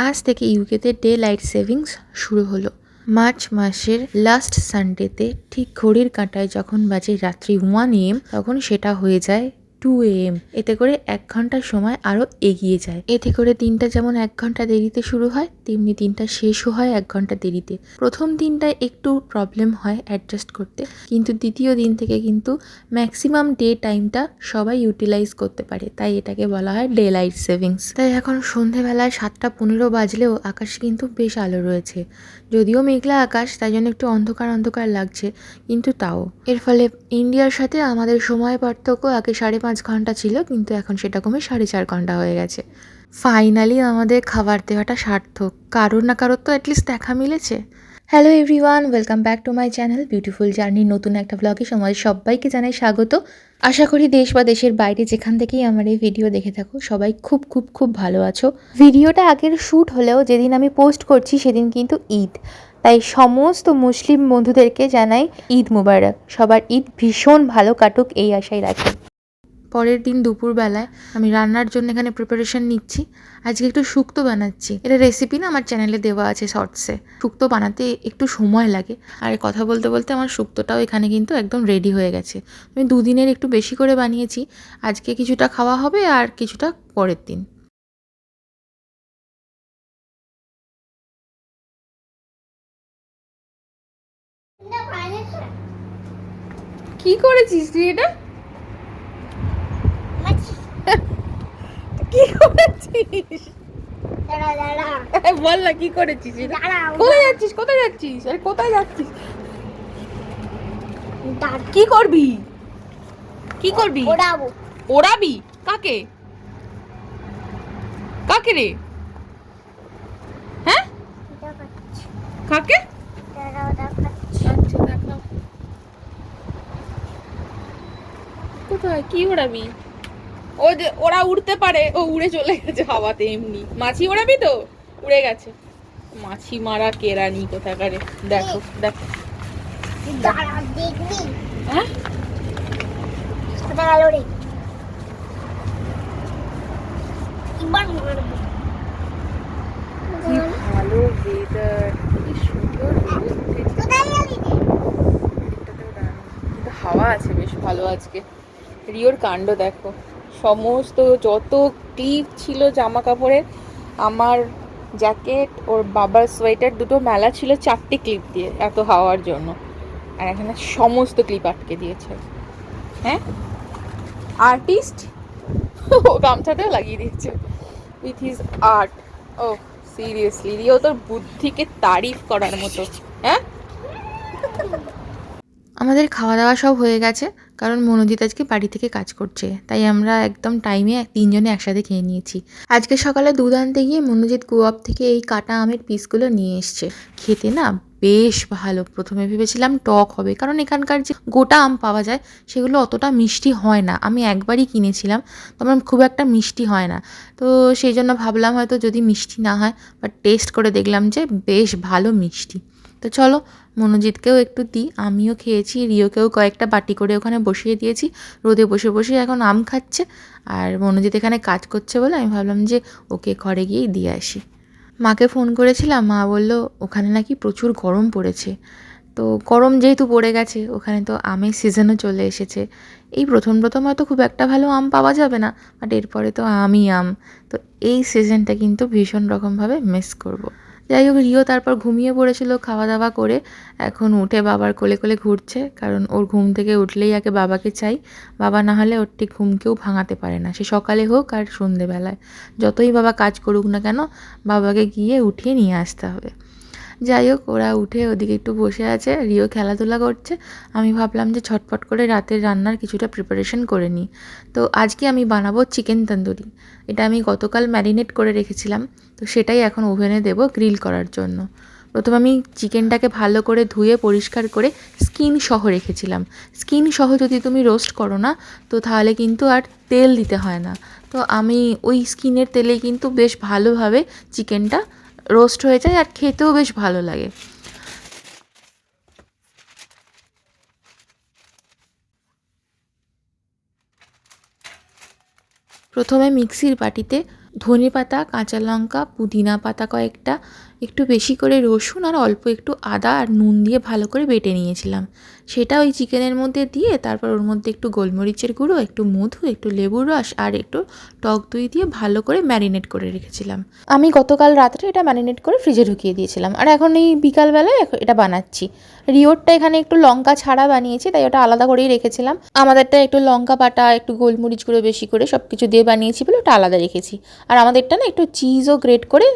আজ থেকে ইউকেতে ডে লাইট সেভিংস শুরু হলো। মার্চ মাসের লাস্ট সানডেতে ঠিক ঘড়ির কাঁটায় যখন বাজে রাত্রি 1 AM তখন সেটা হয়ে যায় 2 AM। এতে করে 1 ঘন্টার সময় আরও এগিয়ে যায়। এতে করে দিনটা যেমন 1 ঘন্টা দেরিতে শুরু হয়, তেমনি দিনটা শেষও হয় 1 ঘন্টা দেরিতে। প্রথম দিনটায় একটু প্রবলেম হয় অ্যাডজাস্ট করতে, কিন্তু দ্বিতীয় দিন থেকে কিন্তু ম্যাক্সিমাম ডে টাইমটা সবাই ইউটিলাইজ করতে পারে, তাই এটাকে বলা হয় ডে লাইট সেভিংস। তাই এখন সন্ধেবেলায় 7:15 বাজলেও আকাশে কিন্তু বেশ আলো রয়েছে। যদিও মেঘলা আকাশ, তাই জন্য একটু অন্ধকার অন্ধকার লাগছে, কিন্তু তাও। এর ফলে ইন্ডিয়ার সাথে আমাদের সময় পার্থক্য আগে 5.5 ঘন্টা ছিল, কিন্তু এখন সেটা কমে 4.5 ঘন্টা হয়ে গেছে। ফাইনালি আমাদের খাবার দেওয়াটা সার্থক, কারোর না কারোর তো অ্যাটলিস্ট দেখা মিলেছে। Hello everyone, welcome back to my channel beautiful journey. নতুন একটা ব্লগে আমাদের সবাইকে জানাই স্বাগত। আশা করি দেশ বা দেশের বাইরে যেখান থেকেই আমার এই ভিডিও দেখে থাকো সবাই খুব খুব খুব ভালো আছো। ভিডিওটা আগের শ্যুট হলেও যেদিন আমি পোস্ট করছি সেদিন কিন্তু ঈদ, তাই সমস্ত মুসলিম বন্ধুদেরকে জানাই ঈদ মুবারক। সবার ঈদ ভীষণ ভালো কাটুক এই আশাই রাখি। পরের দিন দুপুরবেলায় আমি রান্নার জন্য এখানে প্রিপারেশন নিচ্ছি। আজকে একটু শুক্তো বানাচ্ছি। এটা রেসিপি না আমার চ্যানেলে দেওয়া আছে শর্টসে। শুক্তো বানাতে একটু সময় লাগে, আর কথা বলতে বলতে আমার শুক্তোটাও এখানে কিন্তু একদম রেডি হয়ে গেছে। আমি 2 দিনের একটু বেশি করে বানিয়েছি। আজকে কিছুটা খাওয়া হবে আর কিছুটা পরের দিন। কি করেছিস তুই এটা? কি করেছিস বল না, কি করেছিস? কোথায় যাচ্ছিস? কোথায় যাচ্ছিস? আরে কোথায় যাচ্ছিস? কি করবি? কি করবি? ওড়াবি? কাকে? কাকে রে? হ্যাঁ, কাকে? আচ্ছা দেখাও। কোথায়? কি ওড়াবি? ও যে ওরা উড়তে পারে, ও উড়ে চলে গেছে হাওয়াতে এমনি। মাছি ওড়াবি তো? উড়ে গেছে। মাছি মারা কেরানি কোথাকারে। দেখো দেখো। হ্যাঁ, কি ভালো ওয়েদার, কি সুন্দর রোদ উঠেছে। কিন্তু হাওয়া আছে বেশ ভালো আজকে। রিওর কাণ্ড দেখো, সমস্ত যত ক্লিপ ছিল জামা কাপড়ের, আমার জ্যাকেট, ওর বাবার সোয়েটার দুটো মেলা ছিল 4টে ক্লিপ দিয়ে, এত হাওয়ার জন্য। আর এখানে সমস্ত ক্লিপ আটকে দিয়েছে। হ্যাঁ, আর্টিস্ট। ও গামছাটাও লাগিয়ে দিয়েছে উইথ হিজ আর্ট। ও সিরিয়াসলি রিও তোর বুদ্ধিকে তারিফ করার মতো। হ্যাঁ, আমাদের খাওয়া দাওয়া সব হয়ে গেছে, কারণ মনোজিৎ আজকে বাড়ি থেকে কাজ করছে, তাই আমরা একদম টাইমে 3 জনে একসাথে খেয়ে নিয়েছি। আজকে সকালে দুধ আনতে গিয়ে মনোজিৎ গোয়াপ থেকে এই কাটা আমের পিসগুলো নিয়ে এসছে। খেতে না বেশ ভালো। প্রথমে ভেবেছিলাম টক হবে, কারণ এখানকার যে গোটা আম পাওয়া যায় সেগুলো অতটা মিষ্টি হয় না। আমি একবারই কিনেছিলাম, তো আমার খুব একটা মিষ্টি হয় না। তো সেই জন্য ভাবলাম হয়তো যদি মিষ্টি না হয়, বাট টেস্ট করে দেখলাম যে বেশ ভালো মিষ্টি। তো চলো মনোজিৎকেও একটু দিই, আমিও খেয়েছি, রিওকেও কয়েকটা বাটি করে ওখানে বসিয়ে দিয়েছি। রোদে বসে বসে এখন আম খাচ্ছে, আর মনোজিৎ এখানে কাজ করছে বলে আমি ভাবলাম যে ওকে ঘরে গিয়েই দিয়ে আসি। মাকে ফোন করেছিলাম, মা বলল ওখানে নাকি প্রচুর গরম পড়েছে। তো গরম যেহেতু পড়ে গেছে, ওখানে তো আমের সিজনও চলে এসেছে। এই প্রথম প্রথম হয়তো খুব একটা ভালো আম পাওয়া যাবে না, বাট এরপরে তো আমই আম। তো এই সিজনটা কিন্তু ভীষণ রকমভাবে মিস করব। যাই হোক, রিও তারপর ঘুমিয়ে পড়েছিল খাওয়া দাওয়া করে। এখন উঠে বাবার কোলে কোলে ঘুরছে, কারণ ওর ঘুম থেকে উঠলেই আগে বাবাকে চাই। বাবা না হলে ওর ঠিক ঘুম কেউ ভাঙাতে পারে না, সে সকালে হোক আর সন্ধেবেলায়। যতই বাবা কাজ করুক না কেন, বাবাকে গিয়ে উঠিয়ে নিয়ে আসতে হবে। যাই হোক, ওরা উঠে ওদিকে একটু বসে আছে, রিও খেলাধুলা করছে। আমি ভাবলাম যে ঝটপট করে রাতের রান্নার কিছুটা প্রিপারেশন করে নিই। তো আজকে আমি বানাবো চিকেন তন্দুরি। এটা আমি গতকাল ম্যারিনেট করে রেখেছিলাম, তো সেটাই এখন ওভেনে দেবো গ্রিল করার জন্য। প্রথমে আমি চিকেনটাকে ভালো করে ধুয়ে পরিষ্কার করে স্কিন সহ রেখেছিলাম। স্কিন সহ যদি তুমি রোস্ট করো না, তো তাহলে কিন্তু আর তেল দিতে হয় না। তো আমি ওই স্কিনের তেলেই কিন্তু বেশ ভালোভাবে চিকেনটা রোস্ট হয়ে যায়, আর খেতেও বেশ ভালো লাগে। প্রথমে মিক্সির বাটিতে ধনে পাতা, কাঁচা লঙ্কা, পুদিনা পাতা কয়েকটা, একটু বেশি করে রসুন আর অল্প একটু আদা আর নুন দিয়ে ভালো করে বেটে নিয়েছিলাম। সেটা ওই চিকেনের মধ্যে দিয়ে তারপর ওর মধ্যে একটু গোলমরিচের গুঁড়ো, একটু মধু, একটু লেবুর রস আর একটু টক দই দিয়ে ভালো করে ম্যারিনেট করে রেখেছিলাম। আমি গতকাল রাত্রে এটা ম্যারিনেট করে ফ্রিজে ঢুকিয়ে দিয়েছিলাম, আর এখন এই বিকালবেলায় এটা বানাচ্ছি। রিওরটা এখানে একটু লঙ্কা ছাড়া বানিয়েছি, তাই ওটা আলাদা করেই রেখেছিলাম। আমাদেরটা একটু লঙ্কা বাটা, একটু গোলমরিচ গুঁড়ো বেশি করে সব কিছু দিয়ে বানিয়েছি বলে ওটা আলাদা রেখেছি। আর আমাদেরটা না একটু চিজও গ্রেট করে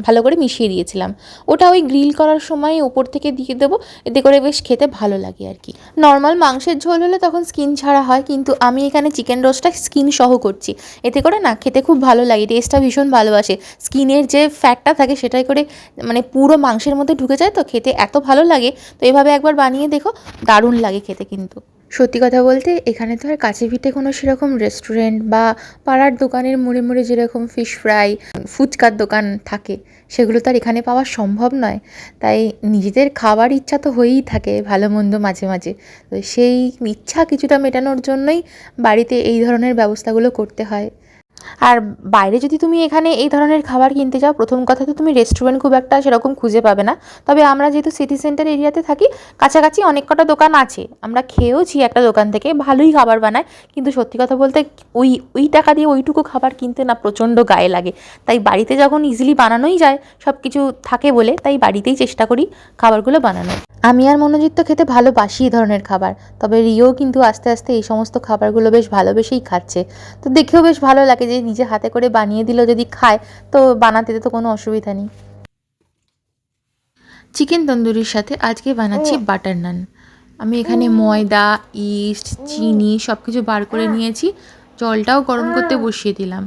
ভালো করে মিশিয়ে দিয়েছিলাম। ওটা ওই গ্রিল করার সময় ওপর থেকে দিয়ে দেবো, এতে করে বেশ খেতে ভালো লাগে আর কি। নর্মাল মাংসের ঝোল হলে তখন স্কিন ছাড়া হয়, কিন্তু আমি এখানে চিকেন রোস্টটা স্কিন সহ করছি। এতে করে না খেতে খুব ভালো লাগে, টেস্টটা ভীষণ ভালোবাসে। স্কিনের যে ফ্যাটটা থাকে সেটাই করে মানে পুরো মাংসের মধ্যে ঢুকে যায়, তো খেতে এত ভালো লাগে। তো এভাবে একবার বানিয়ে দেখো, দারুণ লাগে খেতে কিন্তু। সত্যি কথা বলতে এখানে তো আর কাছে পিঠে কোনো সেরকম রেস্টুরেন্ট বা পাড়ার দোকানের মোড়ে মোড়ে যেরকম ফিশ ফ্রাই, ফুচকার দোকান থাকে, সেগুলো তো আর এখানে পাওয়া সম্ভব নয়। তাই নিজেদের খাবার ইচ্ছা তো হয়েই থাকে ভালো মন্দ মাঝে মাঝে। তো সেই ইচ্ছা কিছুটা মেটানোর জন্যই বাড়িতে এই ধরনের ব্যবস্থাগুলো করতে হয়। আর বাইরে যদি তুমি এখানে এই ধরনের খাবার কিনতে যাও, প্রথম কথা তো তুমি রেস্টুরেন্ট খুব একটা সেরকম খুঁজে পাবে না। তবে আমরা যেহেতু সিটি সেন্টার এরিয়াতে থাকি, কাছাকাছি অনেক কটা দোকান আছে, আমরা খেয়েওছি একটা দোকান থেকে, ভালোই খাবার বানায়। কিন্তু সত্যি কথা বলতে ওই ওই টাকা দিয়ে ওইটুকু খাবার কিনতে না প্রচণ্ড গায়ে লাগে। তাই বাড়িতে যখন ইজিলি বানানোই যায়, সব কিছু থাকে বলে, তাই বাড়িতেই চেষ্টা করি খাবারগুলো বানানোর। আমি আর মনোজিৎ তো খেতে ভালোবাসি এই ধরনের খাবার, তবে রিও কিন্তু আস্তে আস্তে এই সমস্ত খাবারগুলো বেশ ভালোবেসেই খাচ্ছে। তো দেখেও বেশ ভালো লাগে যে নিজে হাতে করে বানিয়ে দিলেও যদি খায়, তো বানাতে তো কোনো অসুবিধা নেই। চিকেন তন্দুরির সাথে আজকে বানাচ্ছি বাটার নান। আমি এখানে ময়দা, ইস্ট, চিনি সব কিছু বার করে নিয়েছি, জলটাও গরম করতে বসিয়ে দিলাম।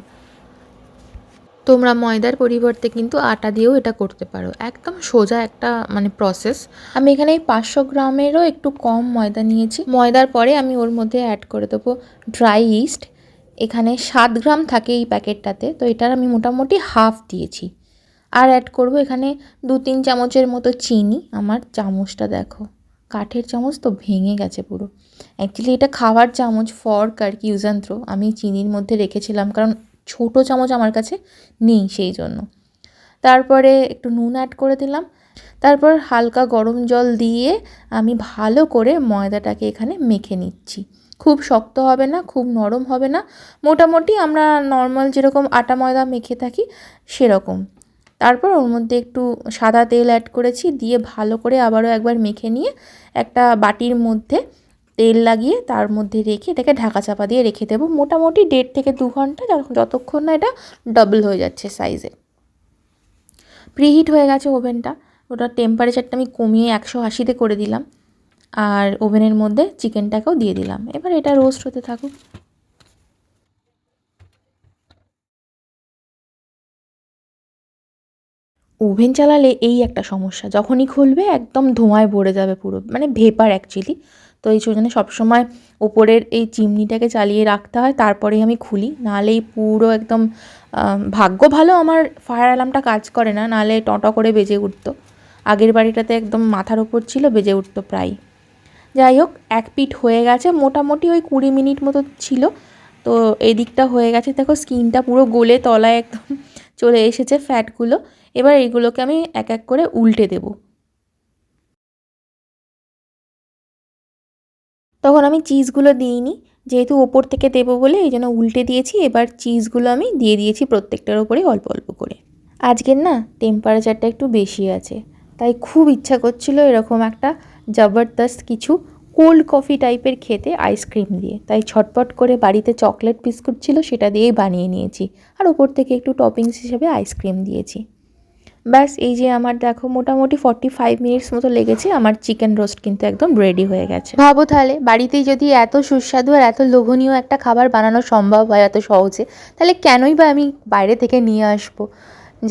তোমরা ময়দার পরিবর্তে কিন্তু আটা দিয়েও এটা করতে পারো, একদম সোজা একটা মানে প্রসেস। আমি এখানে 500 গ্রামেরও একটু কম ময়দা নিয়েছি। ময়দার পরে আমি ওর মধ্যে অ্যাড করে দেবো ড্রাই ইস্ট। এখানে 7 গ্রাম থাকে এই প্যাকেটটাতে, তো এটার আমি মোটামুটি হাফ দিয়েছি। আর অ্যাড করব এখানে 2-3 চামচের মতো চিনি। আমার চামচটা দেখো, কাঠের চামচ তো ভেঙে গেছে পুরো। অ্যাকচুয়ালি এটা খাওয়ার চামচ, ফর্ক আর কি, ইউজ অ্যান্ড থ্রো। আমি চিনির মধ্যে রেখেছিলাম কারণ ছোটো চামচ আমার কাছে নেই, সেই জন্য। তারপরে একটু নুন অ্যাড করে দিলাম। তারপর হালকা গরম জল দিয়ে আমি ভালো করে ময়দাটাকে এখানে মেখে নিচ্ছি। খুব শক্ত হবে না, খুব নরম হবে না, মোটামুটি আমরা নর্মাল যেরকম আটা ময়দা মেখে থাকি সেরকম। তারপর ওর মধ্যে একটু সাদা তেল অ্যাড করেছি, দিয়ে ভালো করে আবারও একবার মেখে নিয়ে একটা বাটির মধ্যে তেল লাগিয়ে তার মধ্যে রেখে এটাকে ঢাকা চাপা দিয়ে রেখে দেবো মোটামুটি 1.5 থেকে 2 ঘন্টা, যতক্ষণ না এটা ডাবল হয়ে যাচ্ছে সাইজে। প্রিহিট হয়ে গেছে ওভেনটা, ওটার টেম্পারেচারটা আমি কমিয়ে 180-তে করে দিলাম। আর ওভেনের মধ্যে চিকেনটাকেও দিয়ে দিলাম, এবার এটা রোস্ট হতে থাকুক। ওভেন চালালে এই একটা সমস্যা, যখনই খুলবে একদম ধোঁয়ায় ভরে যাবে পুরো, মানে ভেপার অ্যাকচুয়ালি। তো এই জন্য সবসময় ওপরের এই চিমনিটাকে চালিয়ে রাখতে হয়, তারপরেই আমি খুলি, নাহলেই পুরো একদম ভাগ্য ভালো আমার ফায়ার অ্যালার্মটা কাজ করে না, নাহলে টঁট করে বেজে উঠতো। আগের বাড়িটাতে একদম মাথার ওপর ছিল, বেজে উঠতো প্রায়। যাই হোক, এক পিঠ হয়ে গেছে, মোটামুটি ওই 20 মিনিট মতো ছিল। তো এই দিকটা হয়ে গেছে, দেখো স্কিনটা পুরো গলে তলায় একদম চলে এসেছে ফ্যাটগুলো। এবার এইগুলোকে আমি এক এক করে উল্টে দেব। তখন আমি চিজগুলো দিইনি, যেহেতু ওপর থেকে দেবো বলে এই জন্য উল্টে দিয়েছি। এবার চিজগুলো আমি দিয়ে দিয়েছি প্রত্যেকটার ওপরে অল্প অল্প করে। আজকের না টেম্পারেচারটা একটু বেশি আছে, তাই খুব ইচ্ছা করছিল এরকম একটা জবরদস্ত কিছু কোল্ড কফি টাইপের খেতে আইসক্রিম দিয়ে। তাই ছটপট করে বাড়িতে চকলেট বিস্কুট ছিল, সেটা দিয়েই বানিয়ে নিয়েছি। আর ওপর থেকে একটু টপিংস হিসেবে আইসক্রিম দিয়েছি। ব্যাস, এই যে আমার দেখো মোটামুটি 45 মিনিটস মতো লেগেছে, আমার চিকেন রোস্ট কিন্তু একদম রেডি হয়ে গেছে। ভাবো তাহলে, বাড়িতেই যদি এত সুস্বাদু আর এত লোভনীয় একটা খাবার বানানো সম্ভব হয় এত সহজে, তাহলে কেনই বা আমি বাইরে থেকে নিয়ে আসবো।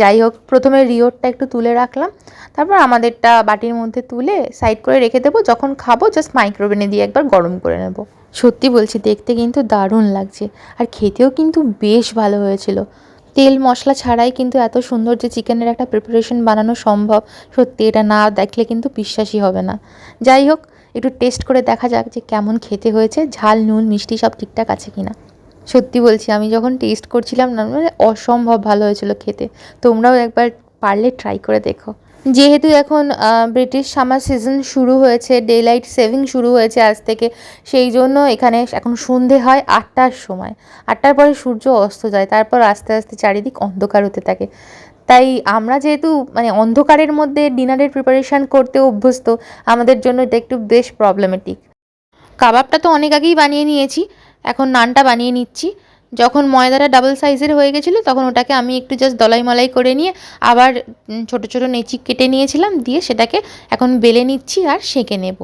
যাই হোক, প্রথমে রিওরটা একটু তুলে রাখলাম, তারপর আমাদেরটা বাটির মধ্যে তুলে সাইড করে রেখে দেবো। যখন খাবো জাস্ট মাইক্রোওভেনে দিয়ে একবার গরম করে নেব। সত্যি বলছি, দেখতে কিন্তু দারুণ লাগছে, আর খেতেও কিন্তু বেশ ভালো হয়েছিল। তেল মশলা ছাড়াই কিন্তু এত সুন্দর যে চিকেনের একটা প্রিপারেশন বানানো সম্ভব, সত্যি এটা না দেখলে কিন্তু বিশ্বাসই হবে না। যাই হোক, একটু টেস্ট করে দেখা যাক যে কেমন খেতে হয়েছে, ঝাল নুন মিষ্টি সব ঠিকঠাক আছে কিনা। সত্যি বলছি, আমি যখন টেস্ট করছিলাম না, মানে অসম্ভব ভালো হয়েছিল খেতে। তোমরাও একবার পারলে ট্রাই করে দেখো। যেহেতু এখন ব্রিটিশ সামার সিজন শুরু হয়েছে, ডে লাইট সেভিং শুরু হয়েছে আজ থেকে, সেই জন্য এখানে এখন সন্ধে হয় 8টার সময়। 8টার পরে সূর্য অস্ত যায়, তারপর আস্তে আস্তে চারিদিক অন্ধকার হতে থাকে। তাই আমরা যেহেতু মানে অন্ধকারের মধ্যে ডিনারের প্রিপারেশান করতে অভ্যস্ত, আমাদের জন্য এটা একটু বেশ প্রবলেমেটিক। কাবাবটা তো অনেক আগেই বানিয়ে নিয়েছি, এখন নানটা বানিয়ে নিচ্ছি। যখন ময়দাটা ডাবল সাইজের হয়ে গেছিলো তখন ওটাকে আমি একটু জাস্ট দলাই মলাই করে নিয়ে আবার ছোটো ছোটো নেচি কেটে নিয়েছিলাম, দিয়ে সেটাকে এখন বেলে নিচ্ছি আর সেঁকে নেব।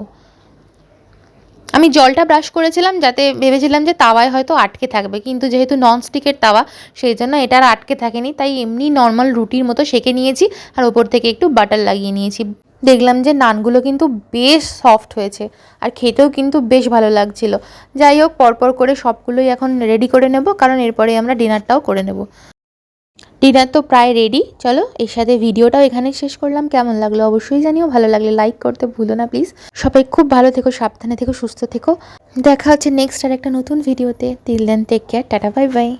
আমি জলটা ব্রাশ করেছিলাম, যাতে ভেবেছিলাম যে তাওয়ায় হয়তো আটকে থাকবে, কিন্তু যেহেতু ননস্টিকের তাওয়া, সেই জন্য এটা আর আটকে থাকেনি। তাই এমনি নর্মাল রুটির মতো সেঁকে নিয়েছি আর ওপর থেকে একটু বাটার লাগিয়ে নিয়েছি। দেখলাম যে নানগুলো কিন্তু বেশ সফট হয়েছে আর খেতেও কিন্তু বেশ ভালো লাগছিল। যাই হোক, পরপর করে সবগুলোই এখন রেডি করে নেব, কারণ এরপরে আমরা ডিনারটাও করে নেব। ডিনার তো প্রায় রেডি, চলো এর সাথে ভিডিওটাও এখানে শেষ করলাম। কেমন লাগলো অবশ্যই জানিও, ভালো লাগলে লাইক করতে ভুলো না প্লিজ। সবাই খুব ভালো থেকো, সাবধানে থেকো, সুস্থ থেকো। দেখা হচ্ছে নেক্সট আর একটা নতুন ভিডিওতে। Till then take care, tata, bye by.